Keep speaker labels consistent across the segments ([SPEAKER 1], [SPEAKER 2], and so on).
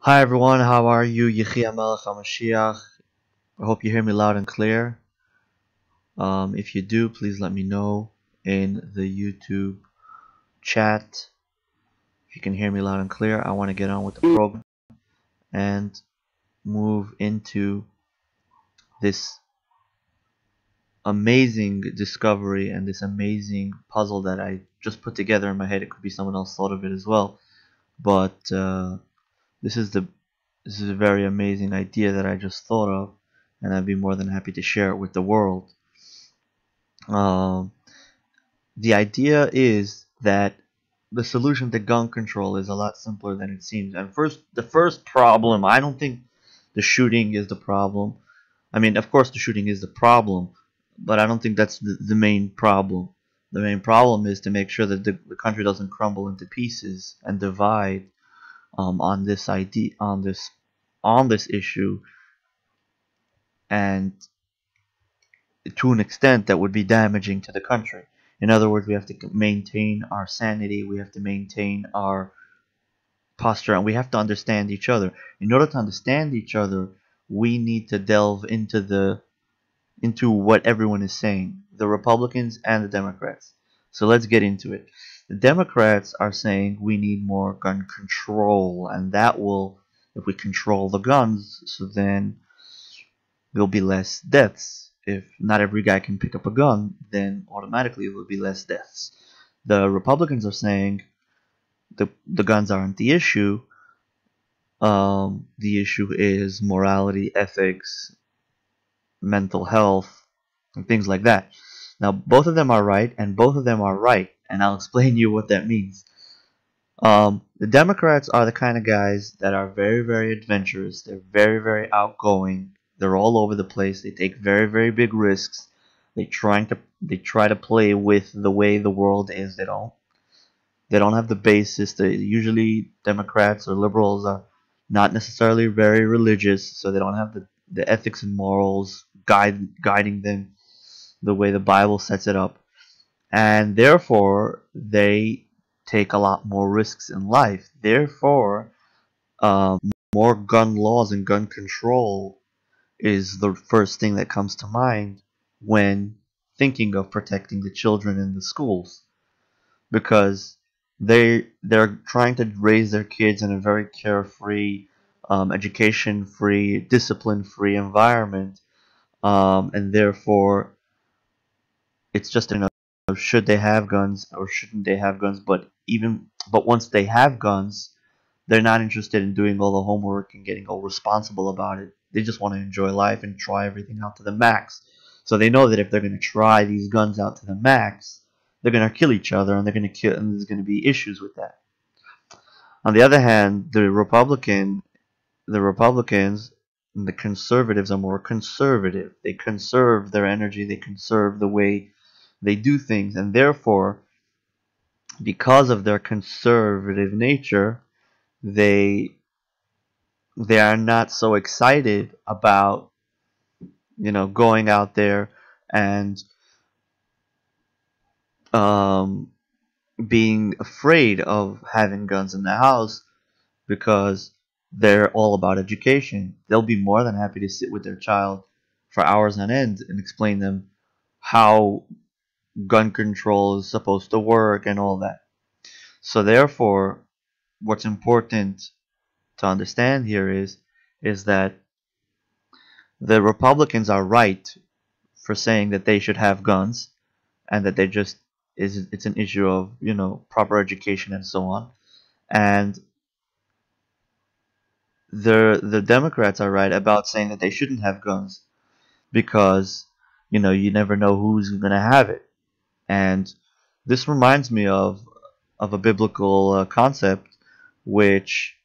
[SPEAKER 1] Hi everyone, how are you? Yechia Melech HaMashiach. I hope you hear me loud and clear. If you do, please let me know in the YouTube chat. If you can hear me loud and clear, I want to get on with the program and move into this amazing discovery and this amazing puzzle that I just put together in my head. It could be someone else thought of it as well, but this is the this is a very amazing idea that I just thought of, and I'd be more than happy to share it with the world. Um, the idea is that the solution to gun control is a lot simpler than it seems. And the first problem, I don't think the shooting is the problem. I mean, of course, the shooting is the problem, but I don't think that's the main problem. The main problem is to make sure that the country doesn't crumble into pieces and divide on this idea, on this issue, and to an extent that would be damaging to the country. In other words, we have to maintain our sanity, we have to maintain our posture, and we have to understand each other. In order to understand each other, we need to delve into what everyone is saying, the Republicans and the Democrats. So let's get into it. The Democrats are saying we need more gun control, and that will, if we control the guns, so then there'll be less deaths. If not every guy can pick up a gun, then automatically there will be less deaths. The Republicans are saying the guns aren't the issue. The issue is morality, ethics, mental health, and things like that. Now, both of them are right, and both of them are right, and I'll explain to you what that means. The Democrats are the kind of guys that are very, very adventurous. They're very, very outgoing. They're all over the place. They take very, very big risks. They try to play with the way the world is. They don't have the basis. Usually Democrats or liberals are not necessarily very religious, so they don't have the ethics and morals guiding them the way the Bible sets it up. And therefore, they take a lot more risks in life. Therefore, um, more gun laws and gun control is the first thing that comes to mind when thinking of protecting the children in the schools, because they're trying to raise their kids in a very carefree, education-free, discipline-free environment, and therefore it's just should they have guns or shouldn't they have guns? But once they have guns, they're not interested in doing all the homework and getting all responsible about it. They just want to enjoy life and try everything out to the max. So they know that if they're going to try these guns out to the max, they're going to kill each other, and and there's going to be issues with that. On the other hand, the Republicans, and the conservatives are more conservative. They conserve their energy. They conserve the way they do things, and therefore, because of their conservative nature, they they are not so excited about going out there and um, being afraid of having guns in the house, because they're all about education. They'll be more than happy to sit with their child for hours on end and explain them how gun control is supposed to work and all that. So therefore, what's important to understand here is that the Republicans are right for saying that they should have guns, and that they just it's an issue of proper education and so on. And the Democrats are right about saying that they shouldn't have guns, because you never know who's gonna have it. And this reminds me of a biblical concept, which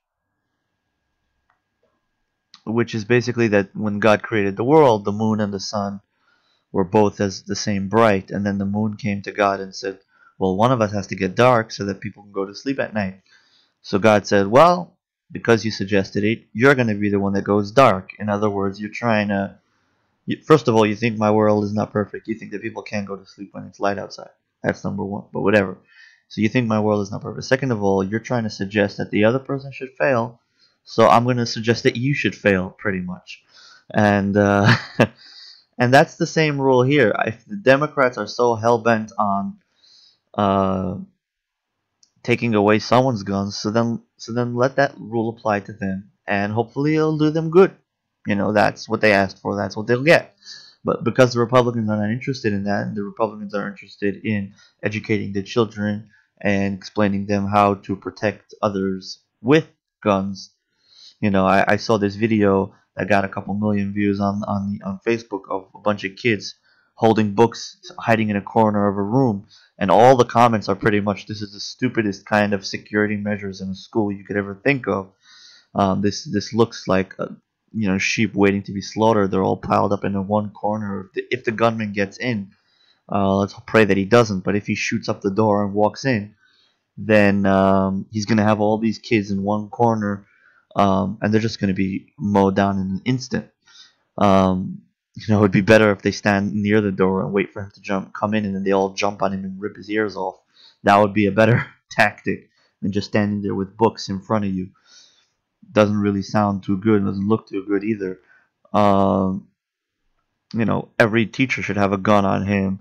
[SPEAKER 1] which is basically that when God created the world, the moon and the sun were both as the same bright, and then the moon came to God and said, well, one of us has to get dark so that people can go to sleep at night. So God said, well, because you suggested it, you're going to be the one that goes dark. In other words, you're trying to, first of all, you think my world is not perfect. You think that people can't go to sleep when it's light outside. That's number one, but whatever. So you think my world is not perfect. Second of all, you're trying to suggest that the other person should fail So I'm gonna suggest that you should fail, pretty much. And and that's the same rule here. If the Democrats are so hell bent on uh, taking away someone's guns, so then let that rule apply to them, and hopefully it'll do them good. That's what they asked for. That's what they'll get. But because the Republicans are not interested in that, and the Republicans are interested in educating the children and explaining them how to protect others with guns. I saw this video that got a couple million views on Facebook of a bunch of kids holding books, hiding in a corner of a room, and all the comments are pretty much, "This is the stupidest kind of security measures in a school you could ever think of. This looks like sheep waiting to be slaughtered. They're all piled up in one corner. If the gunman gets in, let's pray that he doesn't. But if he shoots up the door and walks in, then he's going to have all these kids in one corner, and they're just going to be mowed down in an instant. It'd be better if they stand near the door and wait for him to come in, and then they all jump on him and rip his ears off. That would be a better tactic than just standing there with books in front of you. Doesn't really sound too good. Doesn't look too good either. Um, every teacher should have a gun on him.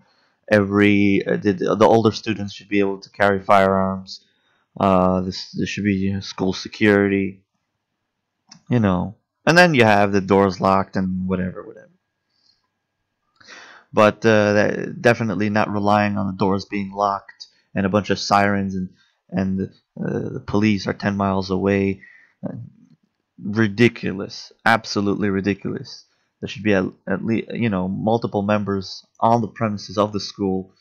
[SPEAKER 1] The older students should be able to carry firearms. This should be school security, and then you have the doors locked and whatever. But definitely not relying on the doors being locked and a bunch of sirens and the police are 10 miles away. Uh, Ridiculous, absolutely ridiculous. There should be at least multiple members on the premises of the school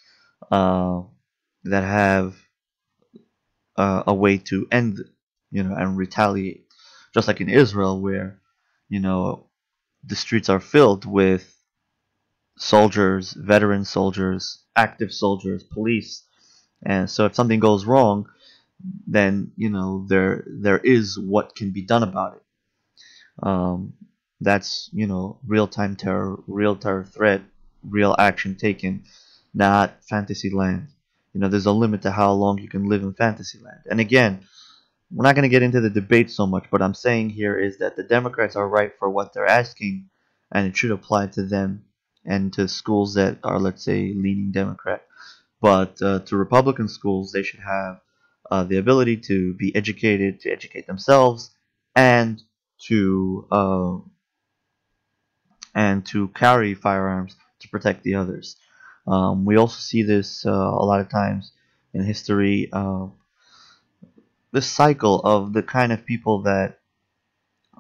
[SPEAKER 1] uh, that have a way to end, and retaliate, just like in Israel, where you know the streets are filled with soldiers, veteran soldiers, active soldiers, police, and so if something goes wrong, then there is what can be done about it. Um, that's real time terror, real terror threat, real action taken, not fantasy land. There's a limit to how long you can live in fantasy land. And again, we're not going to get into the debate so much. What I'm saying here is that the Democrats are right for what they're asking, and it should apply to them and to schools that are, let's say, leaning Democrat. But to Republican schools, they should have the ability to be educated, to educate themselves, and to uh, and to carry firearms to protect the others. We also see this a lot of times in history. This cycle of the kind of people that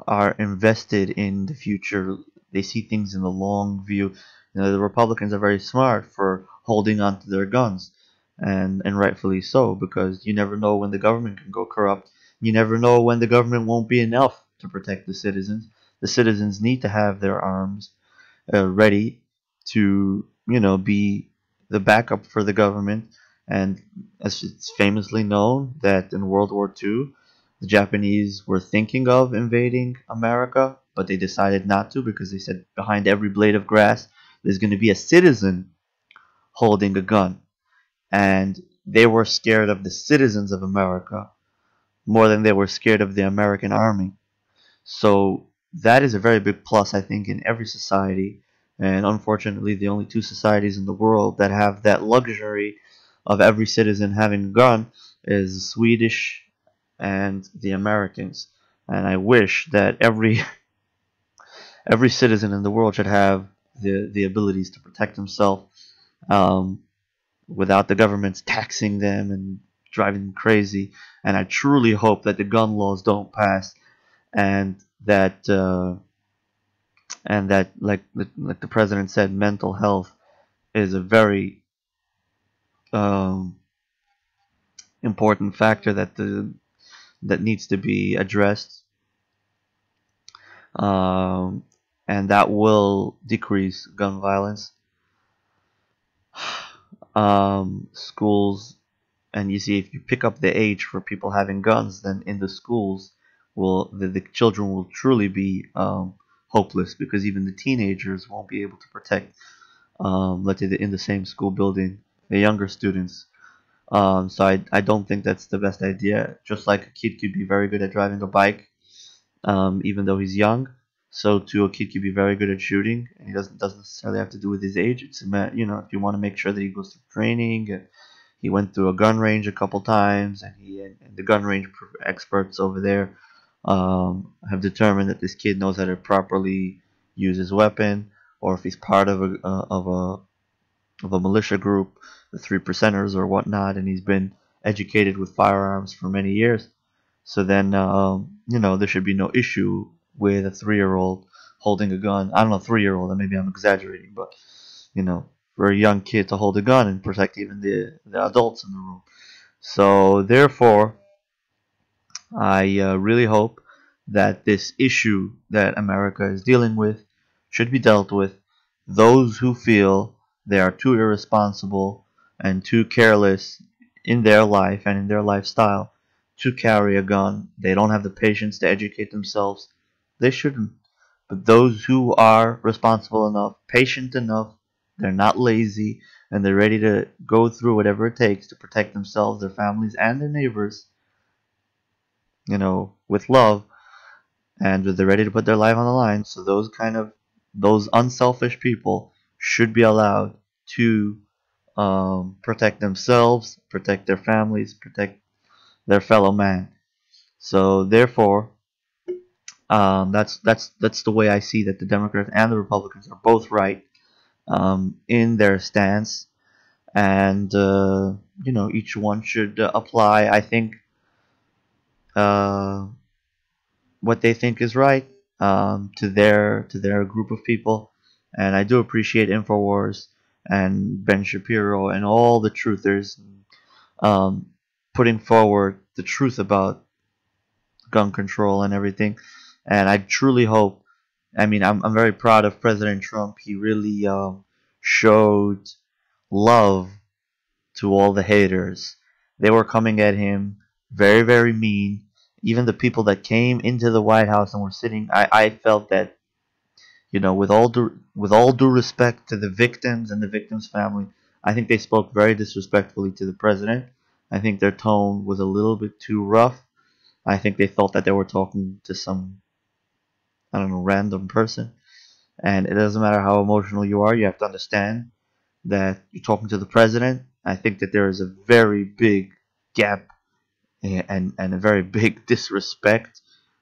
[SPEAKER 1] are invested in the future. They see things in the long view. The Republicans are very smart for holding on to their guns, and rightfully so, because you never know when the government can go corrupt. You never know when the government won't be enough to protect the citizens. The citizens need to have their arms ready to be the backup for the government. And as it's famously known that in World War II, the Japanese were thinking of invading America, but they decided not to because they said behind every blade of grass there's going to be a citizen holding a gun. And they were scared of the citizens of America more than they were scared of the American army. So that is a very big plus, I think, in every society. And unfortunately, the only two societies in the world that have that luxury of every citizen having a gun is the Swedish and the Americans. And I wish that every citizen in the world should have the abilities to protect himself, um, without the governments taxing them and driving them crazy. And I truly hope that the gun laws don't pass, and that like the president said, mental health is a very um, important factor that needs to be addressed, um, and that will decrease gun violence. Schools, and you see, if you pick up the age for people having guns, then in the schools, the children will truly be hopeless, because even the teenagers won't be able to protect, let's say, in the same school building, the younger students. So I don't think that's the best idea. Just like a kid could be very good at driving a bike, even though he's young. So too, a kid could be very good at shooting, and he doesn't necessarily have to do with his age. It's if you want to make sure that he goes through training, and he went through a gun range a couple times, and the gun range experts over there have determined that this kid knows how to properly use his weapon, or if he's part of a militia group, the Three Percenters or whatnot, and he's been educated with firearms for many years. So then, there should be no issue with a 3-year-old holding a gun. I don't know, 3-year-old, and maybe I'm exaggerating, but you know, for a young kid to hold a gun and protect even the adults in the room. So therefore, I really hope that this issue that America is dealing with should be dealt with. Those who feel they are too irresponsible and too careless in their life and in their lifestyle to carry a gun, they don't have the patience to educate themselves, they shouldn't. But those who are responsible enough, patient enough, they're not lazy, and they're ready to go through whatever it takes to protect themselves, their families, and their neighbors, with love, and they're ready to put their life on the line. So those unselfish people should be allowed to protect themselves, protect their families, protect their fellow man. So therefore, that's the way I see that the Democrats and the Republicans are both right in their stance, and each one should apply, I think, uh, what they think is right to their group of people. And I do appreciate Infowars and Ben Shapiro and all the truthers um, putting forward the truth about gun control and everything. And I truly hope. I mean, I'm very proud of President Trump. He really showed love to all the haters. They were coming at him very, very mean. Even the people that came into the White House and were sitting, I felt that, with all due respect to the victims and the victims' family, I think they spoke very disrespectfully to the president. I think their tone was a little bit too rough. I think they felt that they were talking to some, I don't know, random person. And it doesn't matter how emotional you are, you have to understand that you're talking to the president. I think that there is a very big gap and a very big disrespect,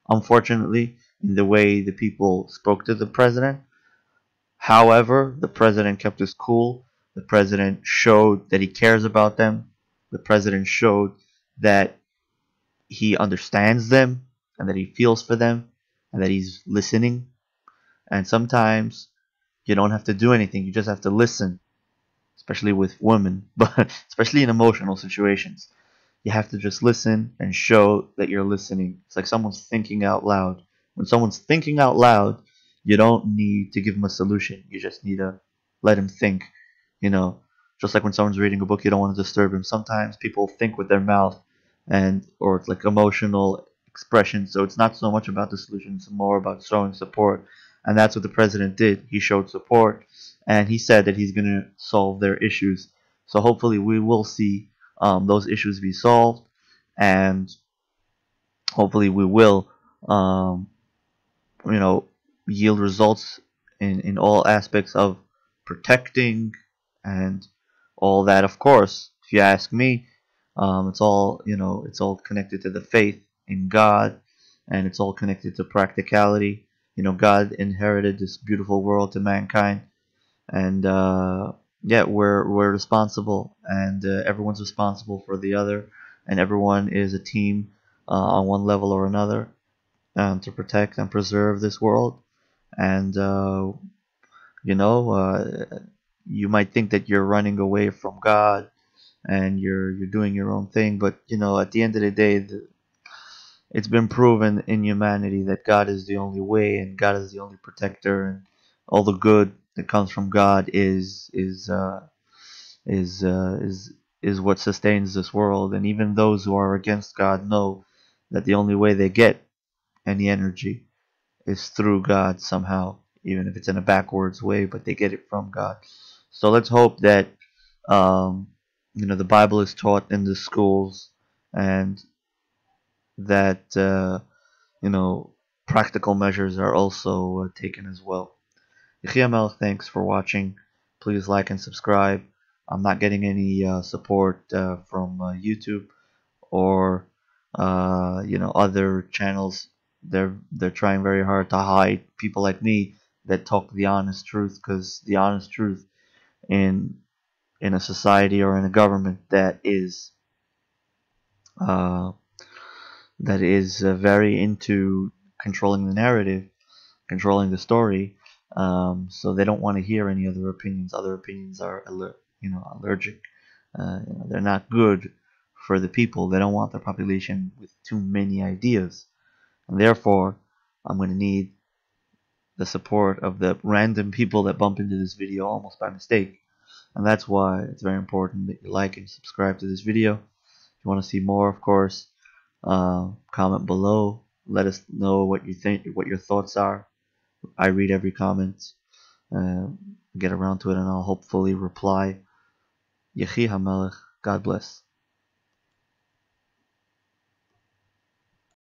[SPEAKER 1] unfortunately, in the way the people spoke to the president. However, the president kept his cool. The president showed that he cares about them. The president showed that he understands them and that he feels for them and that he's listening. And sometimes you don't have to do anything, you just have to listen, especially with women, but especially in emotional situations. You have to just listen and show that you're listening. It's like someone's thinking out loud. When someone's thinking out loud, you don't need to give them a solution. You just need to let him think. You know, just like when someone's reading a book, you don't want to disturb him. Sometimes people think with their mouth, or it's like emotional expression. So it's not so much about the solution; it's more about showing support. And that's what the president did. He showed support, and he said that he's going to solve their issues. So hopefully, we will see those issues be solved, and hopefully we will, um, you know, yield results in all aspects of protecting and all that. Of course, if you ask me, it's all connected to the faith in God, and it's all connected to practicality. God inherited this beautiful world to mankind, and yeah, we're responsible, and everyone's responsible for the other, and everyone is a team on one level or another to protect and preserve this world. And you know, uh, you might think that you're running away from God and you're doing your own thing, but at the end of the day, it's been proven in humanity that God is the only way and God is the only protector, and all the good that comes from God is what sustains this world. And even those who are against God know that the only way they get any energy is through God somehow, even if it's in a backwards way, but they get it from God. So let's hope that um, the Bible is taught in the schools, and that you know practical measures are also taken as well. Yechiel, thanks for watching. Please like and subscribe. I'm not getting any support from YouTube or other channels. They're trying very hard to hide people like me that talk the honest truth, because the honest truth in a society or in a government uh, that is very into controlling the narrative, controlling the story. So they don't want to hear any other opinions. Other opinions are allergic. They're not good for the people. They don't want their population with too many ideas, and therefore I'm going to need the support of the random people that bump into this video almost by mistake. And that's why it's very important that you like and subscribe to this video. If you want to see more, of course, comment below. Let us know what you think, what your thoughts are. I read every comment, uh, get around to it, and I'll hopefully reply. Yechi HaMelech, God bless.